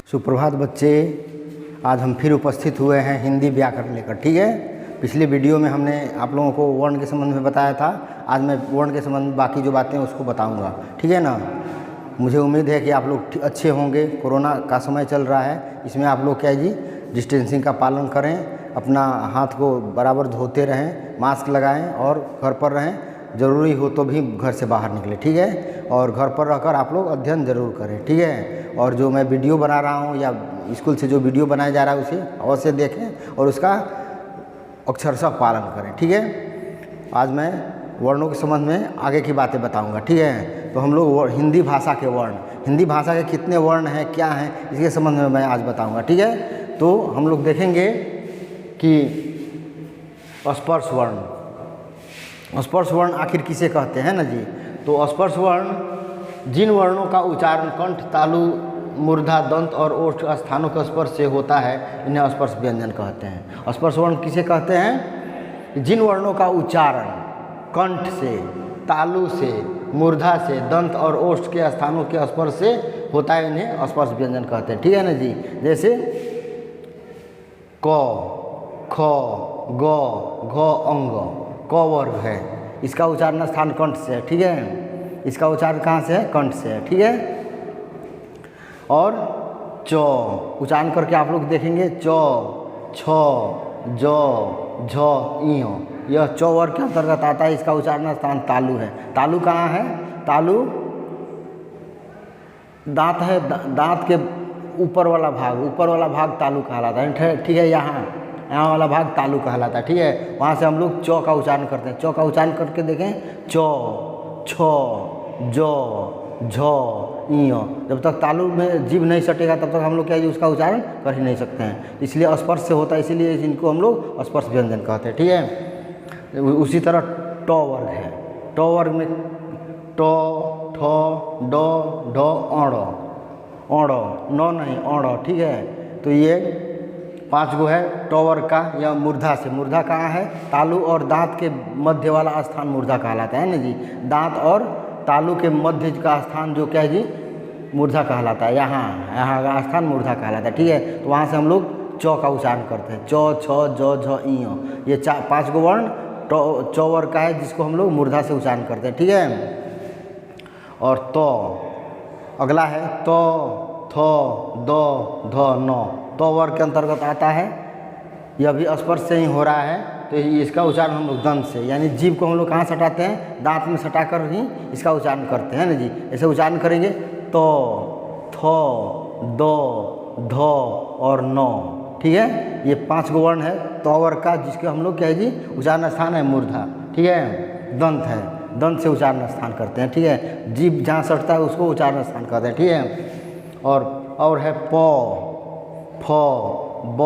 सुप्रभात बच्चे, आज हम फिर उपस्थित हुए हैं हिंदी व्याकरण लेकर। ठीक है, पिछले वीडियो में हमने आप लोगों को वर्ण के संबंध में बताया था। आज मैं वर्ण के संबंध में बाकी जो बातें हैं उसको बताऊंगा। ठीक है ना। मुझे उम्मीद है कि आप लोग अच्छे होंगे। कोरोना का समय चल रहा है, इसमें आप लोग क्या है जी, डिस्टेंसिंग का पालन करें, अपना हाथ को बराबर धोते रहें, मास्क लगाएँ और घर पर रहें। ज़रूरी हो तो भी घर से बाहर निकले। ठीक है, और घर पर रहकर आप लोग अध्ययन ज़रूर करें। ठीक है, और जो मैं वीडियो बना रहा हूँ या स्कूल से जो वीडियो बनाया जा रहा है उसे अवश्य देखें और उसका अक्षरशः पालन करें। ठीक है, आज मैं वर्णों के संबंध में आगे की बातें बताऊंगा। ठीक है, तो हम लोग हिंदी भाषा के वर्ण, हिंदी भाषा के कितने वर्ण हैं, क्या हैं, इसके संबंध में मैं आज बताऊंगा। ठीक है, तो हम लोग देखेंगे कि स्पर्श वर्ण, स्पर्श वर्ण आखिर किसे कहते हैं ना जी। तो स्पर्श वर्ण जिन वर्णों का उच्चारण कंठ, तालु, मूर्धा, दंत और ओष्ठ स्थानों के स्पर्श से होता है, इन्हें स्पर्श व्यंजन कहते हैं। स्पर्श वर्ण किसे कहते हैं? जिन वर्णों का उच्चारण कंठ से, तालु से, मूर्धा से, दंत और ओष्ठ के स्थानों के स्पर्श से होता है, इन्हें स्पर्श व्यंजन कहते हैं। ठीक है ना जी। जैसे क, ख, ग, घ, अंग। क वर्ग है, इसका उच्चारण स्थान कंठ से है। ठीक है, इसका उच्चारण कहाँ से है? कंठ से है। ठीक है, और च उच्चारण करके आप लोग देखेंगे, च, छ, ज, झ, इ। यह च वर्ग के अंतर्गत आता है। इसका उच्चारण स्थान तालु है। तालु कहाँ है? तालु दांत है, दांत के ऊपर वाला भाग तालु कहलाता है। ठीक है, यहाँ वाला भाग तालु कहलाता है। ठीक है, वहाँ से हम लोग च का उच्चारण करते हैं। च का उच्चारण करके देखें, च, छ, ज, झ, इ। जब तक तालु में जीभ नहीं सटेगा तब तक हम लोग क्या है, उसका उच्चारण कर ही नहीं सकते हैं। इसलिए स्पर्श से होता है, इसीलिए इनको हम लोग स्पर्श व्यंजन कहते हैं। ठीक है, उसी तरह ट वर्ग है। ट वर्ग में ट, ठ, ड, ढ, अण, न नहीं अण। ठीक है, तो ये 5 गो है ट वर्ग का। या मूर्धा से, मूर्धा कहाँ है? तालु और दांत के मध्य वाला स्थान मूर्धा कहलाता है ना जी। दांत और तालु के मध्य का स्थान जो क्या है जी, मूर्धा कहलाता है। यहाँ का स्थान मूर्धा कहलाता है। ठीक है, तो वहाँ से हम लोग च का उच्चारण करते हैं। च, छ, ज, झ, इ। ये 5 गो वर्ण च वर्ग का है, जिसको हम लोग मूर्धा से उच्चारण करते हैं। ठीक है, और तो अगला है तो, थ, द, ध, न। तो वर्ग के अंतर्गत आता है। यह भी स्पर्श से ही हो रहा है, तो इसका उच्चारण हम लोग दंत से, यानी जीभ को हम लोग कहाँ सटाते हैं? दांत में सटाकर ही इसका उच्चारण करते हैं ना जी। ऐसे उच्चारण करेंगे तो, थ, द, ध और न। ठीक है, ये 5 गो वर्ण है तो वर्ग का, जिसके हम लोग क्या है जी, उच्चारण स्थान है मूर्धा। ठीक है, दंत है, दंत से उच्चारण स्थान करते हैं। ठीक है, जीभ जहाँ सटता है उसको उच्चारण स्थान कहते हैं। ठीक है, और है प, फ, ब,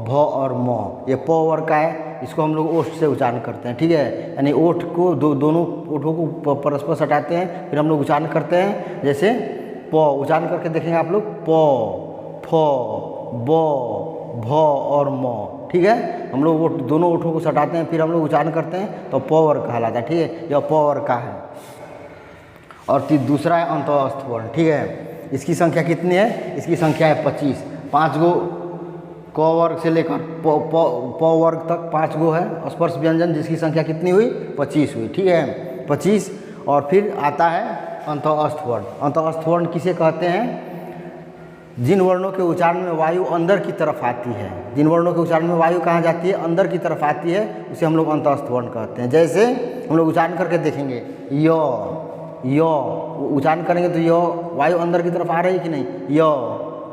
भ और म। ये प वर्ग का है, इसको हम लोग ओष्ठ से उच्चारण करते हैं। ठीक है, यानी ओठ को दोनों ओठों को परस्पर सटाते हैं, फिर हम लोग उच्चारण करते हैं। जैसे प उच्चारण करके देखेंगे आप लोग, प, फ, ब, भ और म। ठीक है, हम लोग दोनों ओठों को सटाते हैं, फिर हम लोग उच्चारण करते हैं, तो प वर्ग कहलाता है। ठीक है, यह प वर्ग का है। और दूसरा है अंतःस्थ वर्ण। ठीक है, इसकी संख्या कितनी है? इसकी संख्या है 25। 5 गो क वर्ग से लेकर प वर्ग तक 5 गो है स्पर्श व्यंजन, जिसकी संख्या कितनी हुई? 25 हुई। ठीक है, 25। और फिर आता है अंतःस्थ वर्ण। अंतःस्थ वर्ण किसे कहते हैं? जिन वर्णों के उच्चारण में वायु अंदर की तरफ आती है, जिन वर्णों के उच्चारण में वायु कहाँ जाती है? अंदर की तरफ आती है, उसे हम लोग अंतःस्थ वर्ण कहते हैं। जैसे हम लोग उच्चारण करके देखेंगे, य उच्चारण करेंगे तो य वायु अंदर की तरफ आ रही कि नहीं? य,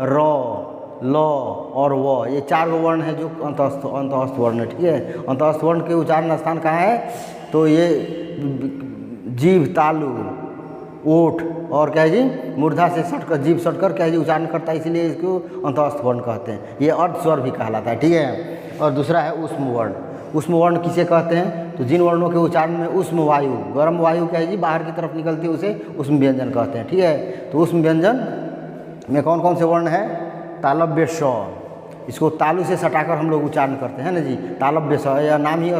र, ल और व, ये 4 गो वर्ण है जो अंतःस्थ वर्ण है। ठीक है, अंतःस्थ वर्ण के उच्चारण स्थान कहाँ है? तो ये जीभ, तालु, ओठ और क्या है जी, मूर्धा से सटकर, जीभ सटकर क्या है जी उच्चारण करता है, इसीलिए इसको अंतःस्थ वर्ण कहते हैं। ये अर्ध स्वर भी कहलाता है। ठीक है, और दूसरा है ऊष्म वर्ण। ऊष्म वर्ण किसे कहते हैं? तो जिन वर्णों के उच्चारण में ऊष्म वायु, गर्म वायु क्या है जी बाहर की तरफ निकलती है, उसे ऊष्म व्यंजन कहते हैं। ठीक है, तो ऊष्म व्यंजन में कौन कौन से वर्ण है? तालव्य स, इसको तालु से सटाकर हम लोग उच्चारण करते हैं ना जी, तालव्य स, यह नाम ही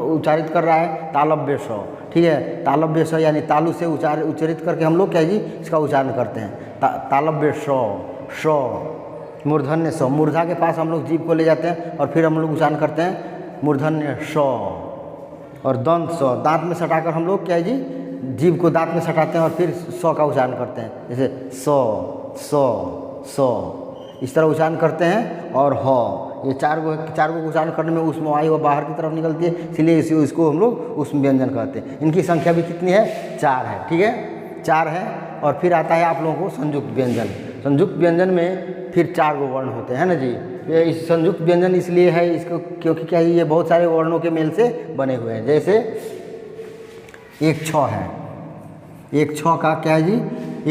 उच्चारित कर रहा है तालव्य स, ठीक है। तालव्य स यानी तालु से उच्चारित करके हम लोग क्या जी इसका उच्चारण करते हैं। तालव्य स, मूर्धन्य स, मूर्धा के पास हम लोग जीभ को ले जाते हैं और फिर हम लोग उच्चारण करते हैं मूर्धन्य स। और दंत स, दांत में सटाकर हम लोग क्या है जी जीभ को दांत में सटाते हैं और फिर स का उच्चारण करते हैं, जैसे स, इस तरह उच्चारण करते हैं। और ह, ये चार को उच्चारण करने में ऊष्म वायु बाहर की तरफ निकलती है, इसलिए इसको हम लोग ऊष्म व्यंजन कहते हैं। इनकी संख्या भी कितनी है, 4 है, ठीक है, 4 है। और फिर आता है आप लोगों को संयुक्त व्यंजन। संयुक्त व्यंजन में फिर 4 गो वर्ण होते हैं ना जी। ये इस संयुक्त व्यंजन इसलिए है इसको क्योंकि क्या है ये बहुत सारे वर्णों के मेल से बने हुए हैं। जैसे एक छ है, एक छ का क्या है जी,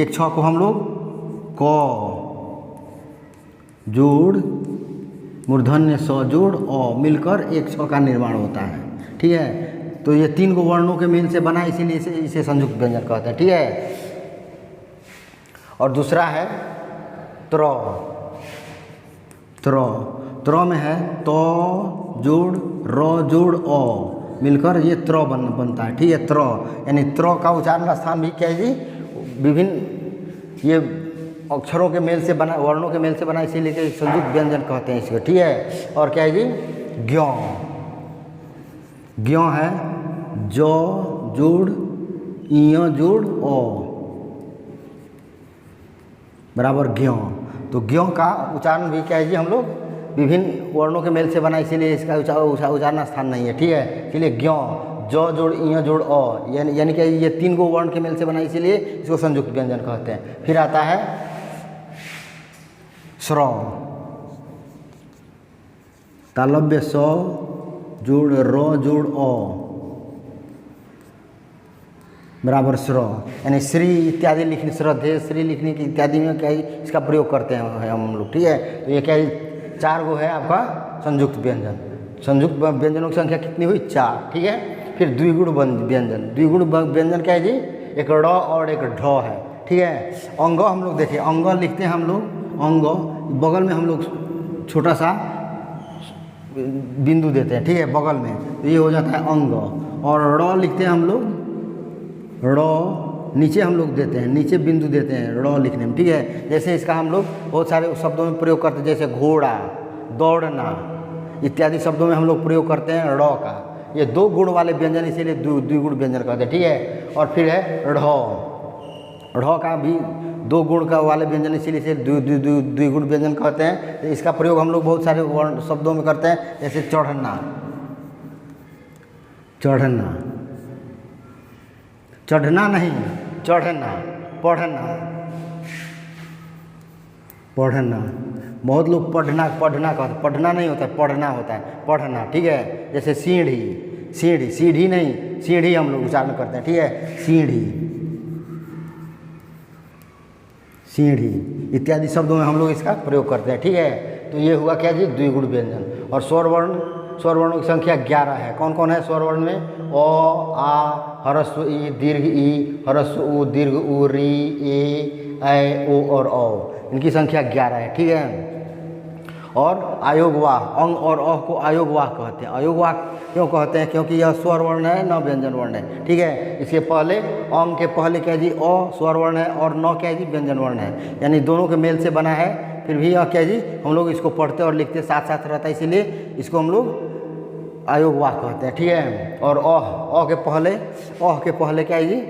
एक छ को हम लोग क जोड़ मूर्धन्य स जोड़ अ मिलकर एक छ का निर्माण होता है, ठीक है। तो ये 3 गो वर्णों के मेल से बना है, इसीलिए इसे संयुक्त व्यंजन कहते हैं, ठीक है। और दूसरा है त्र, त्र में है त जोड़ र जोड़ अ मिलकर ये त्र बनता है, ठीक है। त्र यानी त्र का उच्चारण स्थान भी क्या है जी विभिन्न ये अक्षरों के मेल से बना, वर्णों के मेल से बना, इसीलिए संयुक्त व्यंजन कहते हैं इसको, ठीक है। और क्या है जी ज्ञ, ज्ञ है ज जोड़ इ जोड़ अ बराबर ज्ञ। तो ज्ञ का उच्चारण भी क्या है जी हम लोग विभिन्न वर्णों के मेल से बना, इसीलिए इसका उच्चारण स्थान नहीं है, ठीक है। इसलिए ज्ञ ज जोड़ इ जोड़ अ यानी कि ये 3 गो वर्ण के मेल से बना, इसीलिए इसको संयुक्त व्यंजन कहते हैं। फिर आता है स्र, तालव्य स जोड़ र जोड़ अ बराबर स्र, यानी श्री इत्यादि लिखने, श्रद्धे श्री लिखने की इत्यादि में क्या है इसका प्रयोग करते हैं हम लोग, ठीक है। तो ये क्या है 4 गो है आपका संयुक्त व्यंजन। संयुक्त व्यंजनों की संख्या कितनी हुई, 4, ठीक है। फिर द्विगुण व्यंजन, द्विगुण व्यंजन क्या है जी, एक ड़ और एक ढ है, ठीक है। अंग हम लोग देखिए, अंग लिखते हैं हम लोग, अंग बगल में हम लोग छोटा सा बिंदु देते हैं, ठीक है, बगल में, तो ये हो जाता है अंग। और ड़ लिखते हैं हम लोग, ड़ नीचे हम लोग देते हैं, नीचे बिंदु देते हैं ड़ लिखने में, ठीक है। जैसे इसका हम लोग बहुत सारे शब्दों में प्रयोग करते हैं, जैसे घोड़ा, दौड़ना इत्यादि शब्दों में हम लोग प्रयोग करते हैं ड़ का। ये 2 गुण वाले व्यंजन, इसीलिए द्विगुण व्यंजन कहते हैं, ठीक है। और फिर है ढ, ढ का भी 2 गुण का वाले व्यंजन, इसीलिए इसे द्विगुण व्यंजन कहते हैं। तो इसका प्रयोग हम लोग बहुत सारे वर्ण शब्दों में करते हैं, जैसे चढ़ना, चढ़ना, चढ़ना नहीं चढ़ना, पढ़ना, पढ़ना, बहुत लोग पढ़ना कहते, पढ़ना नहीं होता है, पढ़ना होता है, पढ़ना, ठीक है। जैसे सीढ़ी, सीढ़ी, सीढ़ी नहीं सीढ़ी हम लोग उच्चारण करते हैं, ठीक है, सीढ़ी, सीढ़ी इत्यादि शब्दों में हम लोग इसका प्रयोग करते हैं, ठीक है। तो ये हुआ क्या जी द्विगुण व्यंजन। और स्वरवर्णों की संख्या 11 है। कौन कौन है स्वरवर्ण में, अ आ ह्रस्व ई दीर्घ ई ह्रस्व उ दीर्घ उ री ए ओ और औ, इनकी संख्या 11 है, ठीक है। और आयोगवाह, अंग और अ को आयोगवाह कहते हैं। आयोगवाह क्यों कहते हैं, क्योंकि यह स्वर वर्ण है न व्यंजन वर्ण है, ठीक है। इसके पहले अंग के पहले क्या जी अ स्वर वर्ण है और न क्या जी व्यंजन वर्ण है, यानी दोनों के मेल से बना है। फिर भी यह क्या जी हम लोग इसको पढ़ते और लिखते साथ साथ रहता है, इसीलिए इसको हम लोग आयोगवाह कहते हैं, ठीक है। और अ के पहले क्या है जी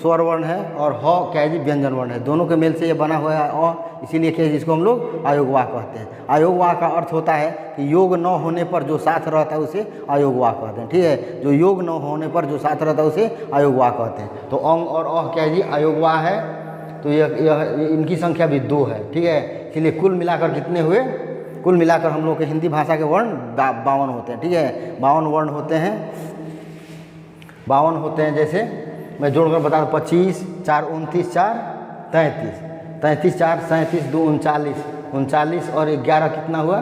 स्वर वर्ण है और ह क्या है जी व्यंजन वर्ण है, दोनों के मेल से ये बना हुआ है अ, इसीलिए क्या है जिसको हम लोग आयोगवाह कहते हैं। आयोगवाह का अर्थ होता है कि योग न होने पर जो साथ रहता है उसे आयोगवाह कहते हैं, ठीक है। जो योग न होने पर जो साथ रहता है उसे आयोगवाह कहते हैं। तो अंग और अ क्या है जी आयोगवाह है, तो यह इनकी संख्या भी 2 है, ठीक है। इसलिए कुल मिलाकर कितने हुए, कुल मिलाकर हम लोग के हिंदी भाषा के वर्ण 52 होते हैं, ठीक है। 52 वर्ण होते हैं, 52 होते हैं। जैसे मैं जोड़कर बता दूँ 25 4 29 4 33 33 4 37 2 39 39 और 11 कितना हुआ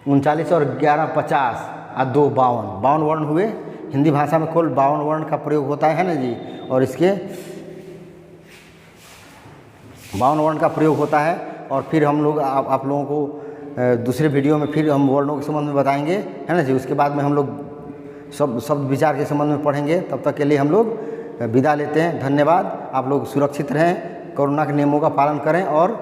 39 और 11 50 और 2 52 वर्ण हुए। हिंदी भाषा में कुल 52 वर्ण का प्रयोग होता है ना जी। और इसके 52 वर्ण का प्रयोग होता है। और फिर हम लोग आप लोगों को दूसरे वीडियो में फिर हम वर्णों के संबंध में बताएंगे, है ना जी। उसके बाद में हम लोग सब शब्द विचार के संबंध में पढ़ेंगे। तब तक के लिए हम लोग विदा लेते हैं। धन्यवाद। आप लोग सुरक्षित रहें, कोरोना के नियमों का पालन करें और